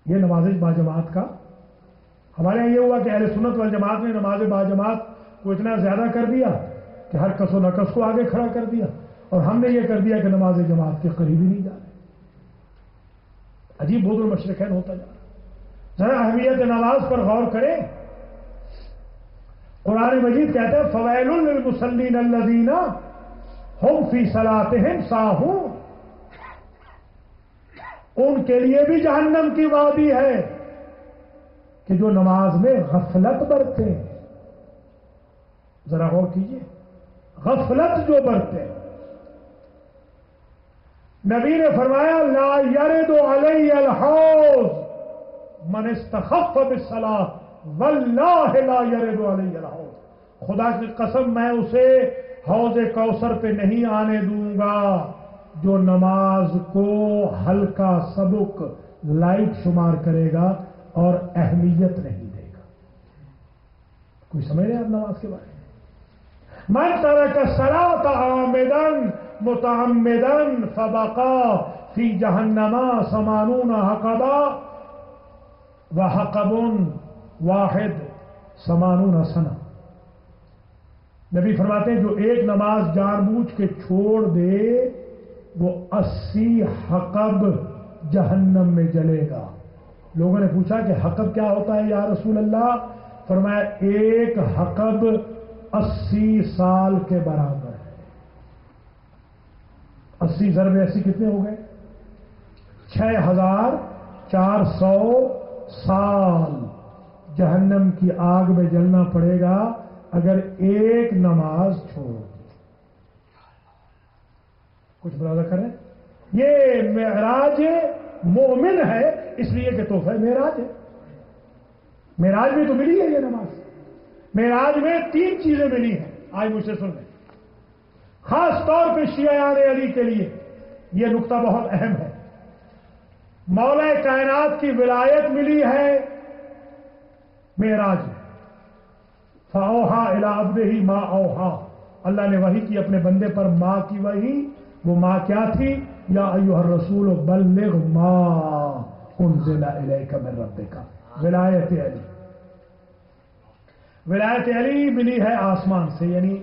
یہ نماز با جماعت کا ہمارے یہاں یہ ہوا کہ اہل سنت والجماعت نے نماز با جماعت کو اتنا زیادہ کر دیا کہ ہر کس و نقص کو آگے کھڑا کر دیا، اور ہم نے یہ کر دیا کہ نماز جماعت کے قریب ہی نہیں جا رہے. عجیب بود المشرقین ہوتا جا رہا. ذرا اہمیت نماز پر غور کریں. قرآن مجید کہتا ہے فویل للمصلین الذین هم فی صلاتهم ساہون. ان کے لیے بھی جہنم کی وادی ہے کہ جو نماز میں غفلت برتے. ذرا غور کیجیے، غفلت جو برتے. نبی نے فرمایا لا یرد علی الحوض من استخف بالصلاۃ واللہ لا یرد علی الحوض. خدا کی قسم میں اسے حوض کوثر پہ نہیں آنے دوں گا جو نماز کو ہلکا سبک لائٹ شمار کرے گا اور اہمیت نہیں دے گا. کوئی سمجھ رہے آپ نماز کے بارے میں؟ من ترک الصلاۃ عامدا متعمدا فبقا فی جہنم 80 حقبا وحقب واحد 80 سنہ. نبی فرماتے ہیں جو ایک نماز جان بوجھ کے چھوڑ دے وہ 80 حقب جہنم میں جلے گا. لوگوں نے پوچھا کہ حقب کیا ہوتا ہے یا رسول اللہ؟ فرمایا ایک حقب 80 سال کے برابر ہے. 80 ضرب 80 کتنے ہو گئے؟ 6400 سال جہنم کی آگ میں جلنا پڑے گا اگر ایک نماز چھوڑ. کچھ ملاحظہ کریں. یہ معراج مومن ہے اس لیے کہ تحفہ معراج ہے. معراج میں تو ملی ہے یہ نماز. معراج میں 3 چیزیں ملی ہیں. آج مجھ سے سن لیں، خاص طور پہ شیعیان علی کے لیے یہ نقطہ بہت اہم ہے. مولا کائنات کی ولایت ملی ہے معراج میں. فاوحا الی عبدہ ما اوحا. اللہ نے وحی کی اپنے بندے پر. ماں کی وحی، وہ ماں کیا تھی؟ یا ایھا الرسول بلغ ما انزل الیک من ربک. ولایت علی. ولایت علی ملی ہے آسمان سے، یعنی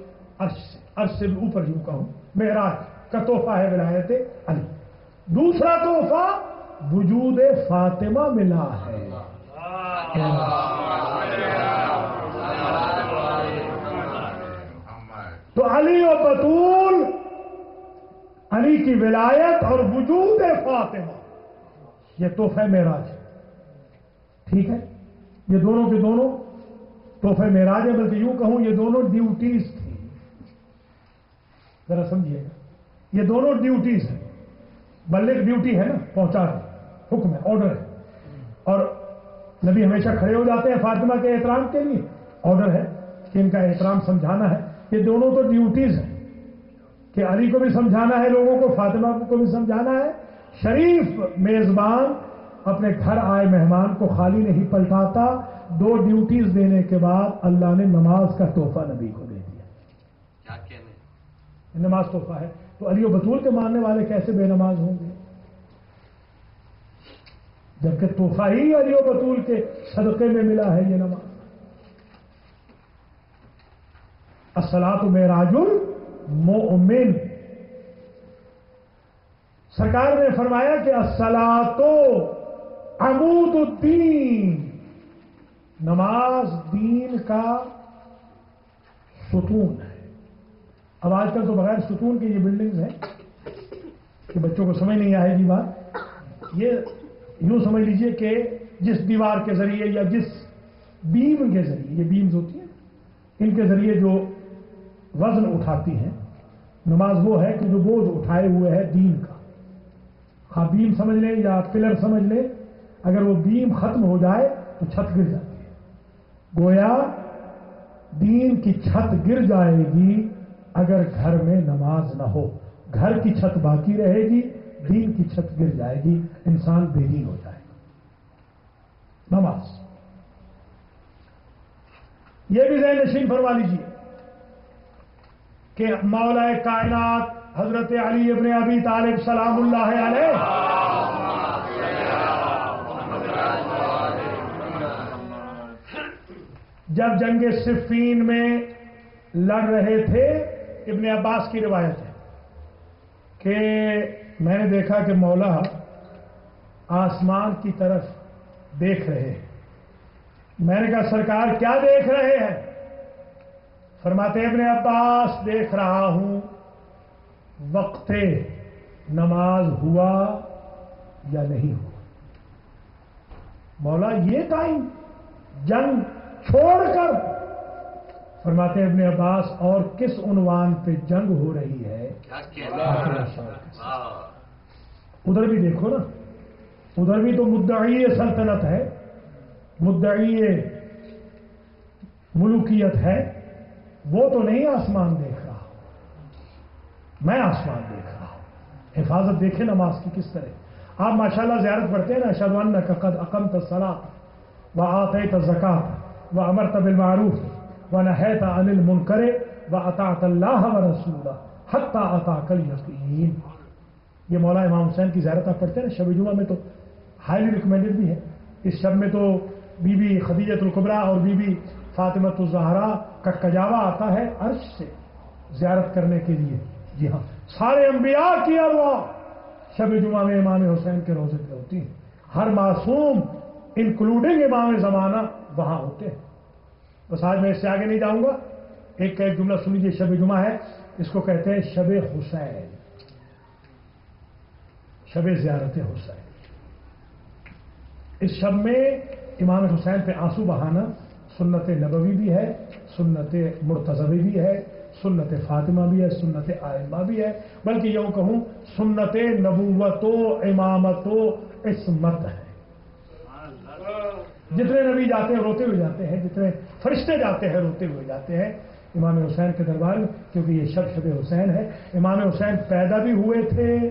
عرش سے اوپر یوں کہوں. معراج کا تحفہ ہے ولایت علی. دوسرا تحفہ وجود فاطمہ ملا ہے. تو علی و بطول، علی کی ولایت اور وجود فاطمہ، یہ تحفہ معراج. ٹھیک ہے، یہ دونوں کے دونوں تحفہ معراج ہے. بلکہ یوں کہوں یہ دونوں ڈیوٹیز تھیں. ذرا سمجھیے گا، یہ دونوں ڈیوٹیز ہیں. بلغ ڈیوٹی ہے نا، پہنچا ہے، حکم ہے، آرڈر ہے. اور نبی ہمیشہ کھڑے ہو جاتے ہیں فاطمہ کے احترام کے لیے. آرڈر ہے کہ ان کا احترام سمجھانا ہے. یہ دونوں تو ڈیوٹیز ہیں کہ علی کو بھی سمجھانا ہے لوگوں کو، فاطمہ کو بھی سمجھانا ہے. شریف میزبان اپنے گھر آئے مہمان کو خالی نہیں پلٹاتا. 2 ڈیوٹیز دینے کے بعد اللہ نے نماز کا تحفہ نبی کو دے دیا. کیا کہنے؟ نماز تحفہ ہے. تو علی و بطول کے ماننے والے کیسے بے نماز ہوں گے جبکہ تحفہ ہی علی و بطول کے صدقے میں ملا ہے یہ نماز. الصلاۃ معراج المؤمن. سرکار نے فرمایا کہ الصلاۃ عمود الدین. نماز دین کا ستون ہے. اب آج کل تو بغیر ستون کے یہ بلڈنگز ہیں. کہ بچوں کو سمجھ نہیں آئے گی بات، یہ یوں سمجھ لیجئے کہ جس دیوار کے ذریعے یا جس بیم کے ذریعے، یہ بیمز ہوتی ہیں، ان کے ذریعے جو وزن اٹھاتی ہیں، نماز وہ ہے کہ جو بوجھ اٹھائے ہوئے ہے دین کا، ہاں بیم سمجھ لیں یا پلر سمجھ لیں، اگر وہ بیم ختم ہو جائے تو چھت گر جاتی ہے. گویا دین کی چھت گر جائے گی اگر گھر میں نماز نہ ہو. گھر کی چھت باقی رہے گی، دین کی چھت گر جائے گی، انسان بے دین ہو جائے گا. نماز یہ بھی ذہن نشین فرما لیجیے کہ مولا کائنات حضرت علی ابن ابی طالب سلام اللہ علیہ جب جنگ صفین میں لڑ رہے تھے، ابن عباس کی روایت ہے کہ میں نے دیکھا کہ مولا آسمان کی طرف دیکھ رہے ہیں. میں نے کہا سرکار کیا دیکھ رہے ہیں؟ فرماتے ابن عباس دیکھ رہا ہوں وقت نماز ہوا یا نہیں ہوا. مولا یہ ٹائم جنگ چھوڑ کر، فرماتے ابن عباس اور کس عنوان پہ جنگ ہو رہی ہے؟ ادھر بھی دیکھو نا، ادھر بھی تو مدعی سلطنت ہے، مدعی ملوکیت ہے، وہ تو نہیں آسمان دیکھ رہا، میں آسمان دیکھ رہا ہوں. حفاظت دیکھیں نماز کی کس طرح. آپ ماشاءاللہ زیارت پڑھتے ہیں نا، اشہد انک قد اقمت الصلاۃ وآتیت الزکاۃ وامرت بالمعروف ونہیت عن المنکر واطعت اللہ ورسولہ حتی اتاک الیقین. یہ مولا امام حسین کی زیارت آپ پڑھتے ہیں نا شب جمعہ میں، تو ہائیلی ریکمینڈڈ بھی ہے. اس شب میں تو بی بی خدیجۃ الکبریٰ اور بی بی فاطمۃ الزہرا کا کجاوا آتا ہے عرش سے زیارت کرنے کے لیے. جی ہاں، سارے انبیاء کی ارواح شب جمعہ میں امام حسین کے روضے پہ ہوتی ہیں. ہر معصوم انکلوڈنگ امام زمانہ وہاں ہوتے ہیں. بس آج میں اس سے آگے نہیں جاؤں گا. ایک کا ایک جملہ سن لیجیے. شب جمعہ ہے، اس کو کہتے ہیں شب حسین، شب زیارت حسین. اس شب میں امام حسین پہ آنسو بہانا سنت نبوی بھی ہے، سنت مرتضوی بھی ہے، سنت فاطمہ بھی ہے، سنت آئمہ بھی ہے، بلکہ یوں کہوں سنت نبوت و امامت و عصمت ہے. جتنے نبی جاتے ہیں روتے ہوئے جاتے ہیں، جتنے فرشتے جاتے ہیں روتے ہوئے جاتے ہیں امام حسین کے دربار میں، کیونکہ یہ شب حسین ہے. امام حسین پیدا بھی ہوئے تھے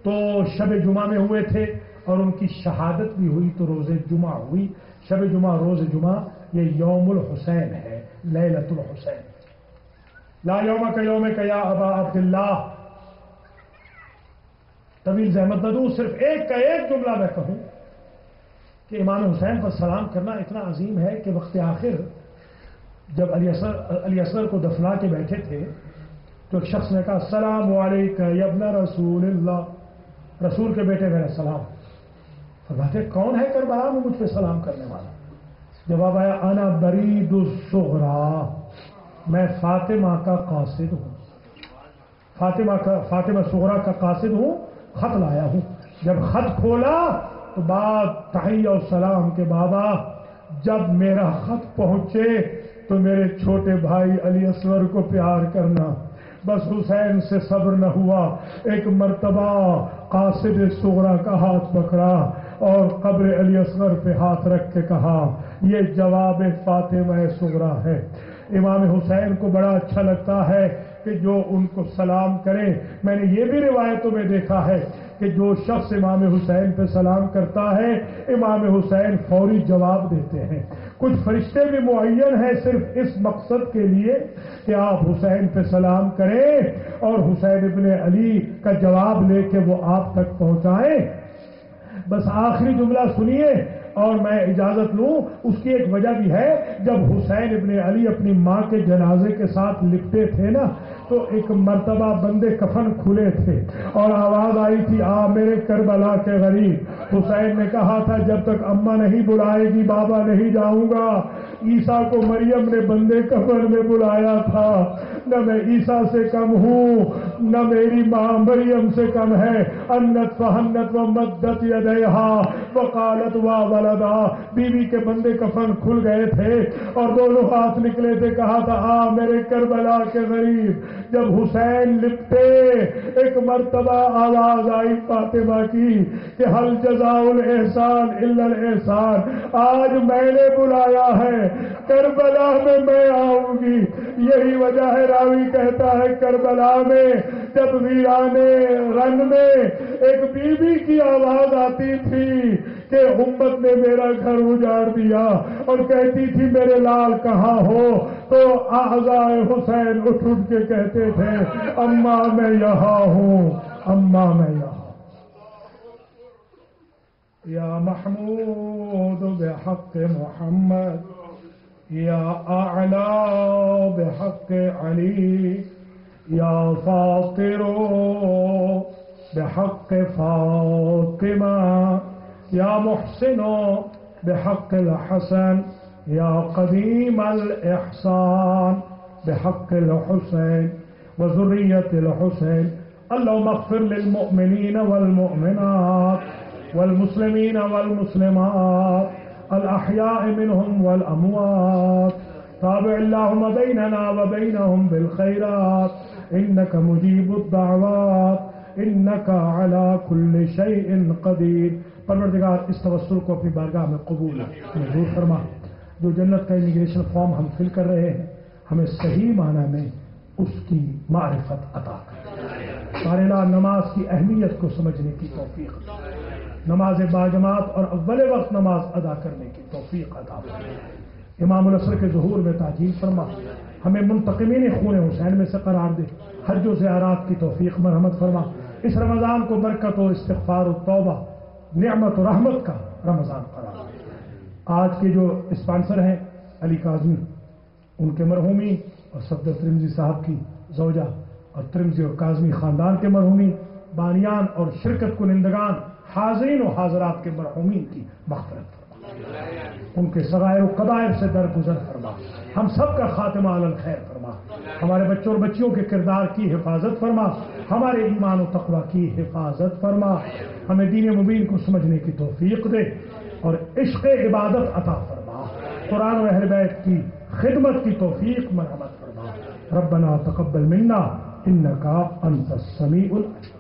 تو شب جمعہ میں ہوئے تھے، اور ان کی شہادت بھی ہوئی تو روز جمعہ ہوئی. شب جمعہ، روز جمعہ، یہ یوم الحسین ہے، لیلۃ الحسین. لا یوم کا یوم کا یا ابا عبداللہ. طویل زحمت نہ دوں، صرف ایک کا ایک جملہ میں کہوں کہ امام حسین پر سلام کرنا اتنا عظیم ہے کہ وقت آخر جب علی اصغر کو دفنا کے بیٹھے تھے تو ایک شخص نے کہا السلام علیکم یا ابن رسول اللہ، رسول کے بیٹے میرا سلام. فرماتے کون ہے کربلا میں مجھ پہ سلام کرنے والا؟ جواب آیا انا برید الصغریٰ، میں فاطمہ کا قاصد ہوں، فاطمہ صغریٰ کا قاصد ہوں، خط لایا ہوں. جب خط کھولا تو بات تحیہ و سلام کے بابا جب میرا خط پہنچے تو میرے چھوٹے بھائی علی اصغر کو پیار کرنا، بس حسین سے صبر نہ ہوا. ایک مرتبہ قاصد صغریٰ کا ہاتھ پکڑا اور قبر علی اصغر پہ ہاتھ رکھ کے کہا یہ جواب فاطمہ صغریٰ ہے. امام حسین کو بڑا اچھا لگتا ہے کہ جو ان کو سلام کرے. میں نے یہ بھی روایتوں میں دیکھا ہے کہ جو شخص امام حسین پہ سلام کرتا ہے امام حسین فوری جواب دیتے ہیں. کچھ فرشتے بھی معین ہیں صرف اس مقصد کے لیے کہ آپ حسین پہ سلام کریں اور حسین ابن علی کا جواب لے کے وہ آپ تک پہنچائیں. بس آخری جملہ سنیے اور میں اجازت لوں. اس کی ایک وجہ بھی ہے، جب حسین ابن علی اپنی ماں کے جنازے کے ساتھ لپٹے تھے نا تو ایک مرتبہ بندے کفن کھلے تھے اور آواز آئی تھی آ میرے کربلا کے غریب. حسین نے کہا تھا جب تک اماں نہیں بلائے گی بابا نہیں جاؤں گا. عیسیٰ کو مریم نے بندے کفن میں بلایا تھا نہ میں عیسیٰ سے کم ہوں نہ میری ماں مریم سے کم ہے. انت فہنت و مدت یدیہا وقالت وا ولدا. بیوی کے بندے کفن کھل گئے تھے اور دونوں ہاتھ نکلے تھے, کہا تھا آ میرے کربلا کے غریب. جب حسین لپٹے ایک مرتبہ آواز آئی فاطمہ کی کہ حل جزاء الاحسان الا الاحسان. آج میں نے بلایا ہے, کربلا میں آؤں گی. یہی وجہ ہے راوی کہتا ہے کربلا میں جب ویرانے رن میں ایک بی بی کی آواز آتی تھی کہ امت نے میرا گھر اجاڑ دیا اور کہتی تھی میرے لال کہاں ہو, تو اعضائے حسین اٹھ کے کہتے تھے اماں میں یہاں ہوں, اماں میں یہاں. یا محمود بحق محمد یا اعلی بحق علی یا فاطر بحق فاطمہ یا محسن بحق الحسن یا قدیم الاحسان بحق الحسین وذریت الحسین. اللهم اغفر للمؤمنین والمؤمنات والمسلمین والمسلمات الأحياء منهم والأموات. تابع اللهم بيننا وبينهم بالخيرات إنك مجيب الدعوات إنك على كل شيء قدير. پروردگار اس توسل کو اپنی بارگاہ میں قبول منظور فرما. جو جنت کا امیگریشن فارم ہم فل کر رہے ہیں ہمیں صحیح معنی میں اس کی معرفت عطا کر. سارے نماز کی اہمیت کو سمجھنے کی توفیق, نماز باجماعت اور اول وقت نماز ادا کرنے کی توفیق عطا فرما. امام العصر کے ظہور میں تعجیل فرما. ہمیں منتقمین خون حسین میں سے قرار دے. حج و زیارات کی توفیق مرحمت فرما. اس رمضان کو برکت و استغفار و توبہ نعمت و رحمت کا رمضان قرار دے. آج کے جو اسپانسر ہیں علی کاظمی, ان کے مرحومی اور صفدر ترمذی صاحب کی زوجہ اور ترمذی اور کاظمی خاندان کے مرحومی, بانیان اور شرکت کنندگان حاضرین و حاضرات کے مرحومین کی مغفرت فرما. ان کے صغائر و کبائر سے درگزر فرما. ہم سب کا خاتمہ علی الخیر فرما. ہمارے بچوں اور بچیوں کے کردار کی حفاظت فرما. ہمارے ایمان و تقوی کی حفاظت فرما. ہمیں دین مبین کو سمجھنے کی توفیق دے اور عشق عبادت عطا فرما. قرآن و اہل بیت کی خدمت کی توفیق مرحمت فرما. ربنا تقبل منا انک انت السمیع العلیم.